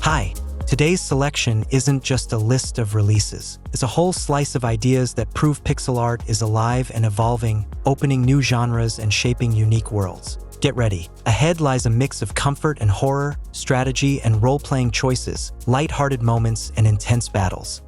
Hi, today's selection isn't just a list of releases. It's a whole slice of ideas that prove pixel art is alive and evolving, opening new genres and shaping unique worlds. Get ready. Ahead lies a mix of comfort and horror, strategy and role-playing choices, lighthearted moments and intense battles.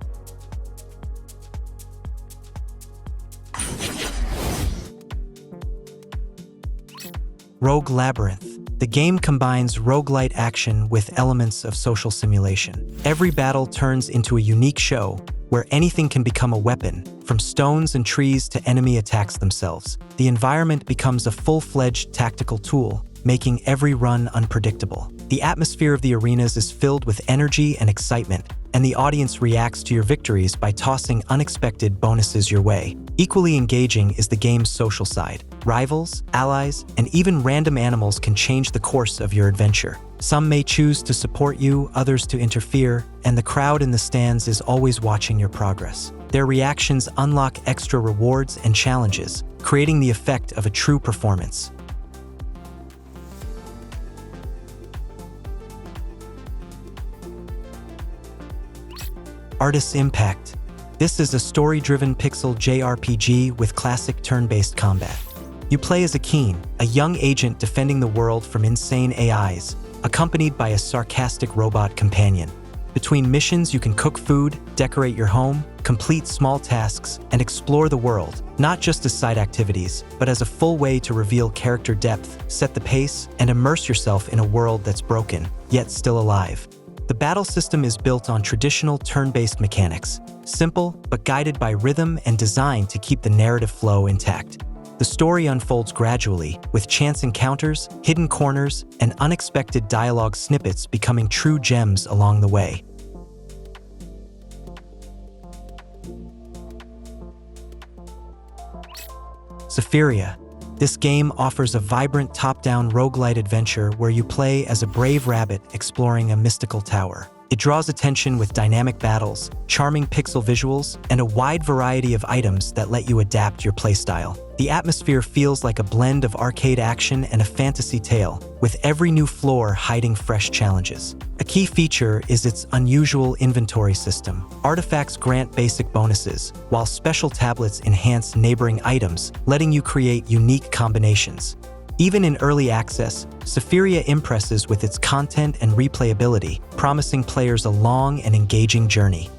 Rogue Labyrinth. The game combines roguelite action with elements of social simulation. Every battle turns into a unique show where anything can become a weapon, from stones and trees to enemy attacks themselves. The environment becomes a full-fledged tactical tool, making every run unpredictable. The atmosphere of the arenas is filled with energy and excitement, and the audience reacts to your victories by tossing unexpected bonuses your way. Equally engaging is the game's social side. Rivals, allies, and even random animals can change the course of your adventure. Some may choose to support you, others to interfere, and the crowd in the stands is always watching your progress. Their reactions unlock extra rewards and challenges, creating the effect of a true performance. Artis Impact. This is a story-driven pixel JRPG with classic turn-based combat. You play as a young agent defending the world from insane AIs, accompanied by a sarcastic robot companion. Between missions, you can cook food, decorate your home, complete small tasks, and explore the world, not just as side activities, but as a full way to reveal character depth, set the pace, and immerse yourself in a world that's broken, yet still alive. The battle system is built on traditional turn-based mechanics, simple but guided by rhythm and designed to keep the narrative flow intact. The story unfolds gradually, with chance encounters, hidden corners, and unexpected dialogue snippets becoming true gems along the way. Sephiria. This game offers a vibrant top-down roguelite adventure where you play as a brave rabbit exploring a mystical tower. It draws attention with dynamic battles, charming pixel visuals, and a wide variety of items that let you adapt your playstyle. The atmosphere feels like a blend of arcade action and a fantasy tale, with every new floor hiding fresh challenges. A key feature is its unusual inventory system. Artifacts grant basic bonuses, while special tablets enhance neighboring items, letting you create unique combinations. Even in early access, Sephiria impresses with its content and replayability, promising players a long and engaging journey.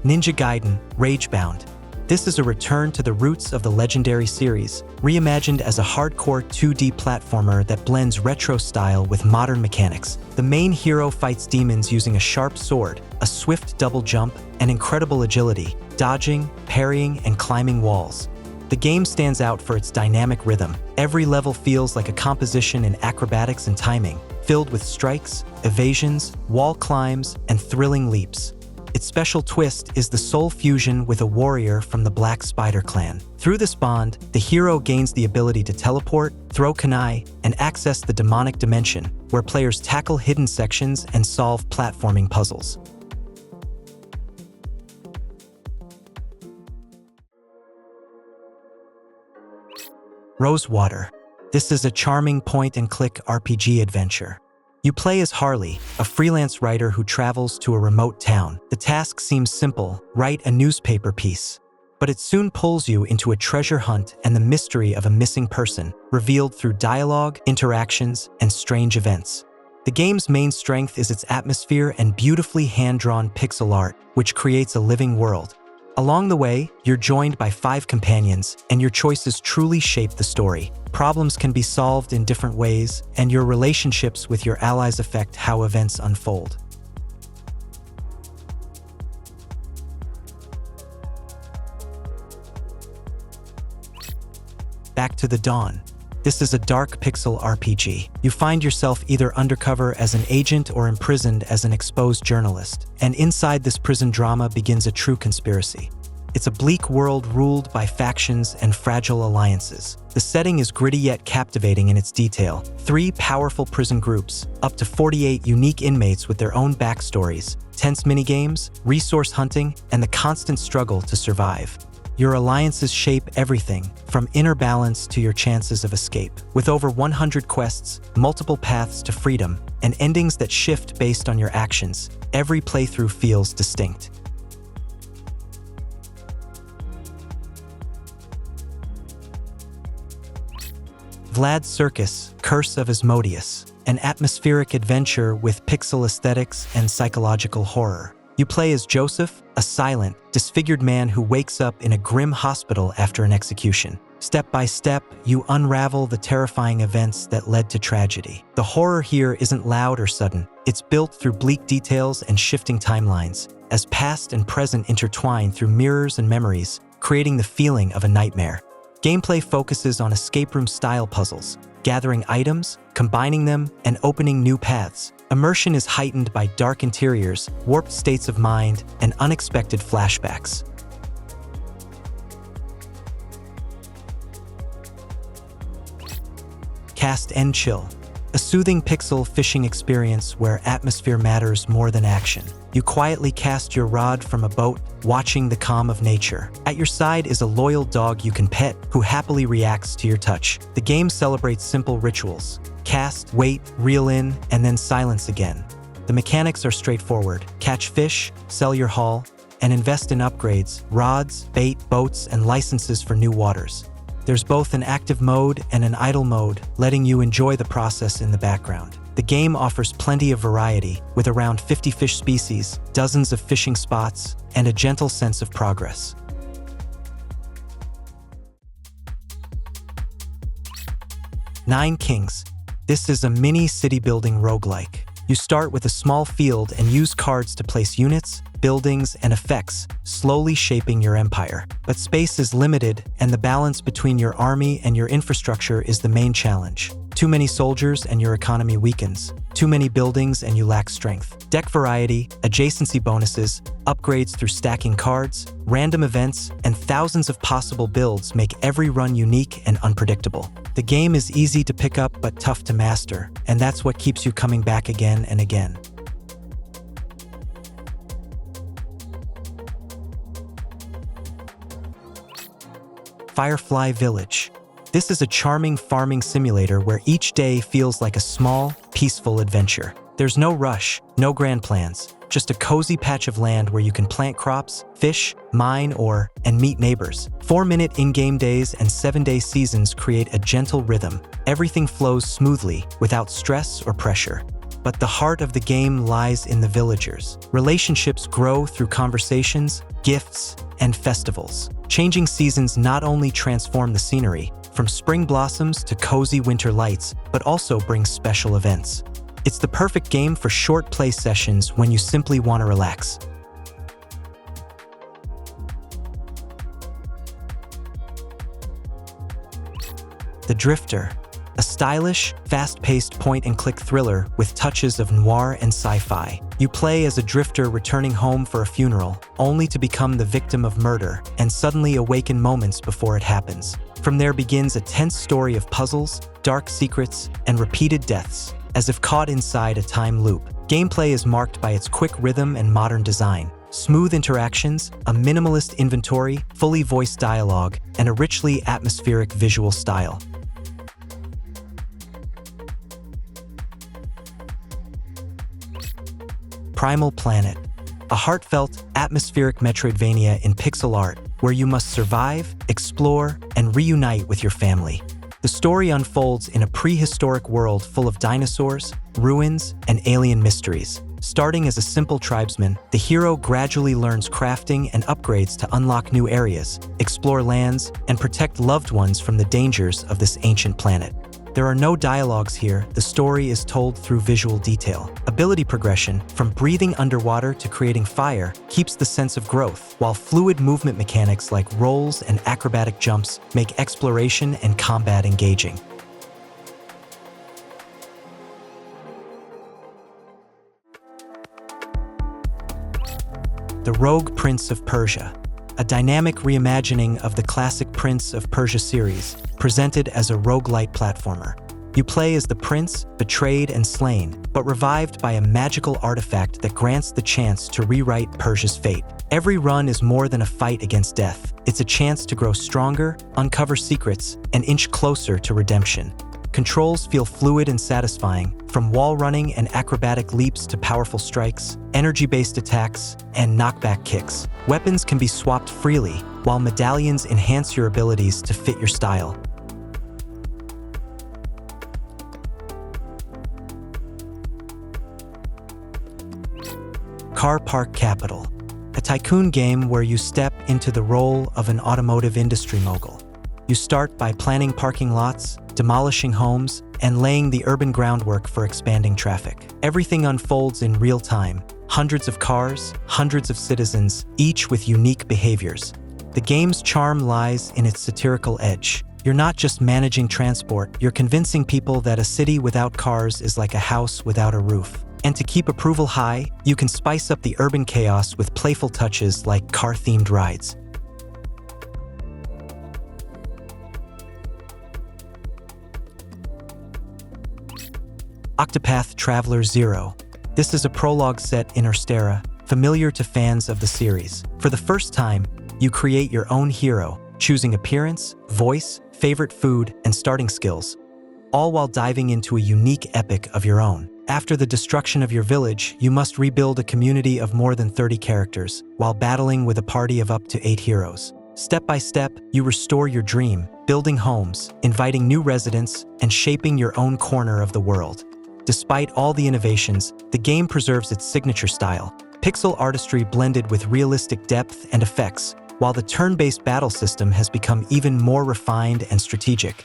Ninja Gaiden, Ragebound. This is a return to the roots of the legendary series, reimagined as a hardcore 2D platformer that blends retro style with modern mechanics. The main hero fights demons using a sharp sword, a swift double jump, and incredible agility, dodging, parrying, and climbing walls. The game stands out for its dynamic rhythm. Every level feels like a composition in acrobatics and timing, filled with strikes, evasions, wall climbs, and thrilling leaps. Its special twist is the soul fusion with a warrior from the Black Spider clan. Through this bond, the hero gains the ability to teleport, throw kunai, and access the demonic dimension, where players tackle hidden sections and solve platforming puzzles. Rosewater. This is a charming point-and-click RPG adventure. You play as Harley, a freelance writer who travels to a remote town. The task seems simple: write a newspaper piece. But it soon pulls you into a treasure hunt and the mystery of a missing person, revealed through dialogue, interactions, and strange events. The game's main strength is its atmosphere and beautifully hand-drawn pixel art, which creates a living world. Along the way, you're joined by 5 companions, and your choices truly shape the story. Problems can be solved in different ways, and your relationships with your allies affect how events unfold. Back to the Dawn. This is a dark pixel RPG. You find yourself either undercover as an agent or imprisoned as an exposed journalist, and inside this prison drama begins a true conspiracy. It's a bleak world ruled by factions and fragile alliances. The setting is gritty yet captivating in its detail. 3 powerful prison groups, up to 48 unique inmates with their own backstories, tense minigames, resource hunting, and the constant struggle to survive. Your alliances shape everything, from inner balance to your chances of escape. With over 100 quests, multiple paths to freedom, and endings that shift based on your actions, every playthrough feels distinct. Vlad's Circus, Curse of Asmodeus, an atmospheric adventure with pixel aesthetics and psychological horror. You play as Joseph, a silent, disfigured man who wakes up in a grim hospital after an execution. Step by step, you unravel the terrifying events that led to tragedy. The horror here isn't loud or sudden. It's built through bleak details and shifting timelines, as past and present intertwine through mirrors and memories, creating the feeling of a nightmare. Gameplay focuses on escape room-style puzzles, gathering items, combining them, and opening new paths. Immersion is heightened by dark interiors, warped states of mind, and unexpected flashbacks. Cast and Chill, a soothing pixel fishing experience where atmosphere matters more than action. You quietly cast your rod from a boat, watching the calm of nature. At your side is a loyal dog you can pet, who happily reacts to your touch. The game celebrates simple rituals: cast, wait, reel in, and then silence again. The mechanics are straightforward: catch fish, sell your haul, and invest in upgrades, rods, bait, boats, and licenses for new waters. There's both an active mode and an idle mode, letting you enjoy the process in the background. The game offers plenty of variety, with around 50 fish species, dozens of fishing spots, and a gentle sense of progress. Nine Kings. This is a mini city-building roguelike. You start with a small field and use cards to place units, buildings, and effects, slowly shaping your empire. But space is limited, and the balance between your army and your infrastructure is the main challenge. Too many soldiers and your economy weakens. Too many buildings and you lack strength. Deck variety, adjacency bonuses, upgrades through stacking cards, random events, and thousands of possible builds make every run unique and unpredictable. The game is easy to pick up but tough to master, and that's what keeps you coming back again and again. Firefly Village. This is a charming farming simulator where each day feels like a small, peaceful adventure. There's no rush, no grand plans, just a cozy patch of land where you can plant crops, fish, mine, and meet neighbors. 4-minute in-game days and 7-day seasons create a gentle rhythm. Everything flows smoothly, without stress or pressure. But the heart of the game lies in the villagers. Relationships grow through conversations, gifts, and festivals. Changing seasons not only transform the scenery, from spring blossoms to cozy winter lights, but also bring special events. It's the perfect game for short play sessions when you simply want to relax. The Drifter, a stylish, fast-paced point-and-click thriller with touches of noir and sci-fi. You play as a drifter returning home for a funeral, only to become the victim of murder and suddenly awaken moments before it happens. From there begins a tense story of puzzles, dark secrets, and repeated deaths, as if caught inside a time loop. Gameplay is marked by its quick rhythm and modern design. Smooth interactions, a minimalist inventory, fully voiced dialogue, and a richly atmospheric visual style. Primal Planet, a heartfelt, atmospheric Metroidvania in pixel art where you must survive, explore, and reunite with your family. The story unfolds in a prehistoric world full of dinosaurs, ruins, and alien mysteries. Starting as a simple tribesman, the hero gradually learns crafting and upgrades to unlock new areas, explore lands, and protect loved ones from the dangers of this ancient planet. There are no dialogues here, the story is told through visual detail. Ability progression, from breathing underwater to creating fire, keeps the sense of growth, while fluid movement mechanics like rolls and acrobatic jumps make exploration and combat engaging. The Rogue Prince of Persia, a dynamic reimagining of the classic Prince of Persia series, presented as a roguelite platformer. You play as the prince, betrayed and slain, but revived by a magical artifact that grants the chance to rewrite Persia's fate. Every run is more than a fight against death. It's a chance to grow stronger, uncover secrets, and inch closer to redemption. Controls feel fluid and satisfying, from wall running and acrobatic leaps to powerful strikes, energy-based attacks, and knockback kicks. Weapons can be swapped freely, while medallions enhance your abilities to fit your style. Car Park Capital, a tycoon game where you step into the role of an automotive industry mogul. You start by planning parking lots, demolishing homes, and laying the urban groundwork for expanding traffic. Everything unfolds in real time. Hundreds of cars, hundreds of citizens, each with unique behaviors. The game's charm lies in its satirical edge. You're not just managing transport, you're convincing people that a city without cars is like a house without a roof. And to keep approval high, you can spice up the urban chaos with playful touches like car-themed rides. Octopath Traveler 0. This is a prologue set in Orstera, familiar to fans of the series. For the first time, you create your own hero, choosing appearance, voice, favorite food, and starting skills, all while diving into a unique epic of your own. After the destruction of your village, you must rebuild a community of more than 30 characters, while battling with a party of up to 8 heroes. Step by step, you restore your dream, building homes, inviting new residents, and shaping your own corner of the world. Despite all the innovations, the game preserves its signature style, pixel artistry blended with realistic depth and effects, while the turn-based battle system has become even more refined and strategic.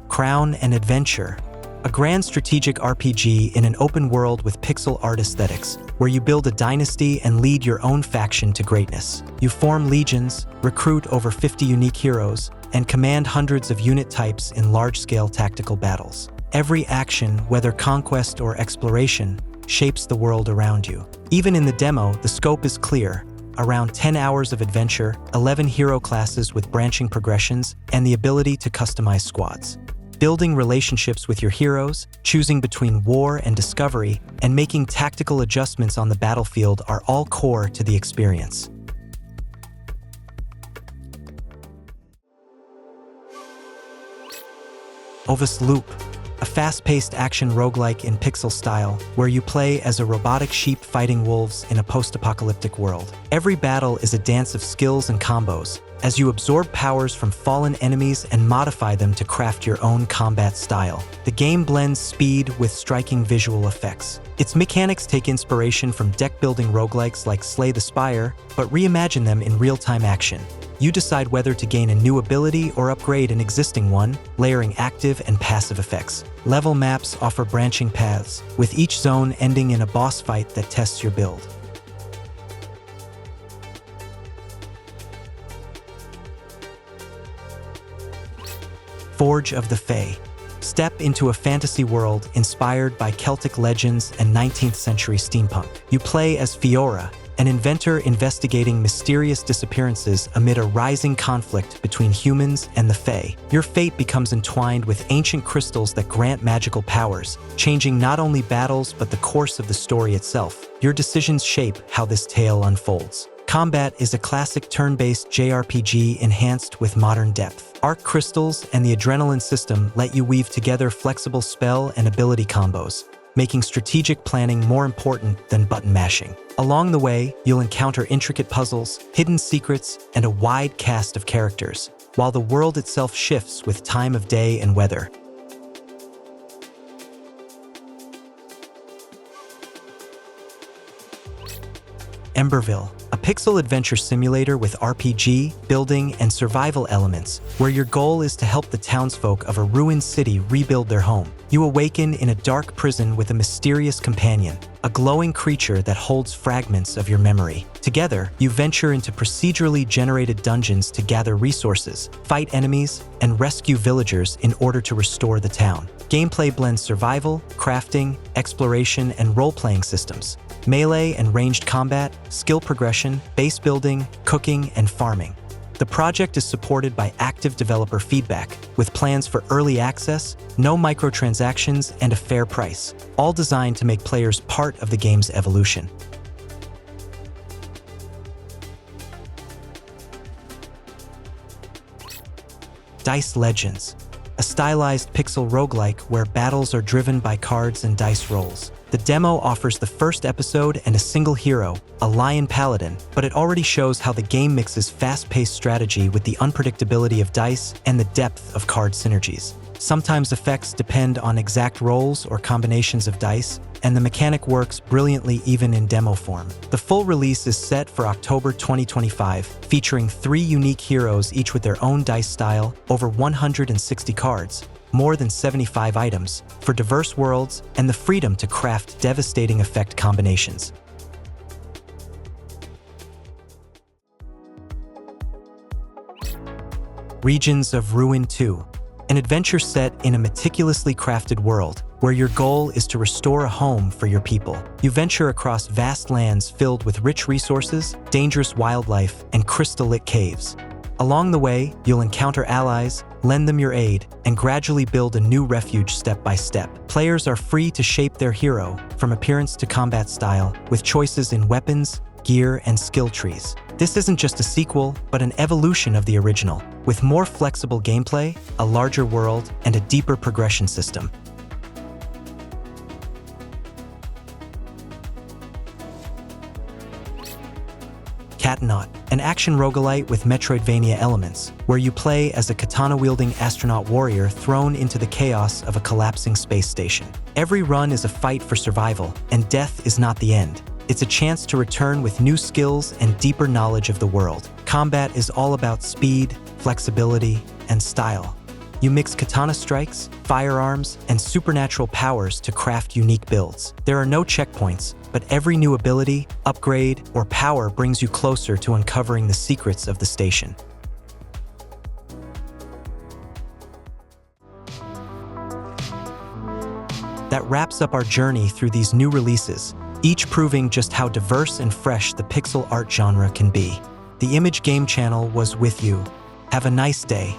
Crown and Adventure, a grand strategic RPG in an open world with pixel art aesthetics, where you build a dynasty and lead your own faction to greatness. You form legions, recruit over 50 unique heroes, and command hundreds of unit types in large-scale tactical battles. Every action, whether conquest or exploration, shapes the world around you. Even in the demo, the scope is clear. Around 10 hours of adventure, 11 hero classes with branching progressions, and the ability to customize squads. Building relationships with your heroes, choosing between war and discovery, and making tactical adjustments on the battlefield are all core to the experience. Ovis Loop, a fast-paced action roguelike in pixel style, where you play as a robotic sheep fighting wolves in a post-apocalyptic world. Every battle is a dance of skills and combos, as you absorb powers from fallen enemies and modify them to craft your own combat style. The game blends speed with striking visual effects. Its mechanics take inspiration from deck-building roguelikes like Slay the Spire, but reimagine them in real-time action. You decide whether to gain a new ability or upgrade an existing one, layering active and passive effects. Level maps offer branching paths, with each zone ending in a boss fight that tests your build. Forge of the Fae. Step into a fantasy world inspired by Celtic legends and 19th century steampunk. You play as Fiora, an inventor investigating mysterious disappearances amid a rising conflict between humans and the Fae. Your fate becomes entwined with ancient crystals that grant magical powers, changing not only battles but the course of the story itself. Your decisions shape how this tale unfolds. Combat is a classic turn-based JRPG enhanced with modern depth. Arc crystals and the adrenaline system let you weave together flexible spell and ability combos, making strategic planning more important than button mashing. Along the way, you'll encounter intricate puzzles, hidden secrets, and a wide cast of characters, while the world itself shifts with time of day and weather. Emberville, a pixel adventure simulator with RPG, building, and survival elements, where your goal is to help the townsfolk of a ruined city rebuild their home. You awaken in a dark prison with a mysterious companion, a glowing creature that holds fragments of your memory. Together, you venture into procedurally generated dungeons to gather resources, fight enemies, and rescue villagers in order to restore the town. Gameplay blends survival, crafting, exploration, and role-playing systems. Melee and ranged combat, skill progression, base building, cooking, and farming. The project is supported by active developer feedback, with plans for early access, no microtransactions, and a fair price, all designed to make players part of the game's evolution. Dice Legends, a stylized pixel roguelike where battles are driven by cards and dice rolls. The demo offers the first episode and a single hero, a Lion Paladin, but it already shows how the game mixes fast-paced strategy with the unpredictability of dice and the depth of card synergies. Sometimes effects depend on exact rolls or combinations of dice, and the mechanic works brilliantly even in demo form. The full release is set for October 2025, featuring 3 unique heroes, each with their own dice style, over 160 cards, more than 75 items, for diverse worlds, and the freedom to craft devastating effect combinations. Regions of Ruin 2, an adventure set in a meticulously crafted world, where your goal is to restore a home for your people. You venture across vast lands filled with rich resources, dangerous wildlife, and crystal-lit caves. Along the way, you'll encounter allies, lend them your aid, and gradually build a new refuge step by step. Players are free to shape their hero, from appearance to combat style, with choices in weapons, gear, and skill trees. This isn't just a sequel, but an evolution of the original, with more flexible gameplay, a larger world, and a deeper progression system. Katanaut, an action roguelite with Metroidvania elements, where you play as a katana-wielding astronaut warrior thrown into the chaos of a collapsing space station. Every run is a fight for survival, and death is not the end. It's a chance to return with new skills and deeper knowledge of the world. Combat is all about speed, flexibility, and style. You mix katana strikes, firearms, and supernatural powers to craft unique builds. There are no checkpoints, but every new ability, upgrade, or power brings you closer to uncovering the secrets of the station. That wraps up our journey through these new releases, each proving just how diverse and fresh the pixel art genre can be. The Image Game Channel was with you. Have a nice day.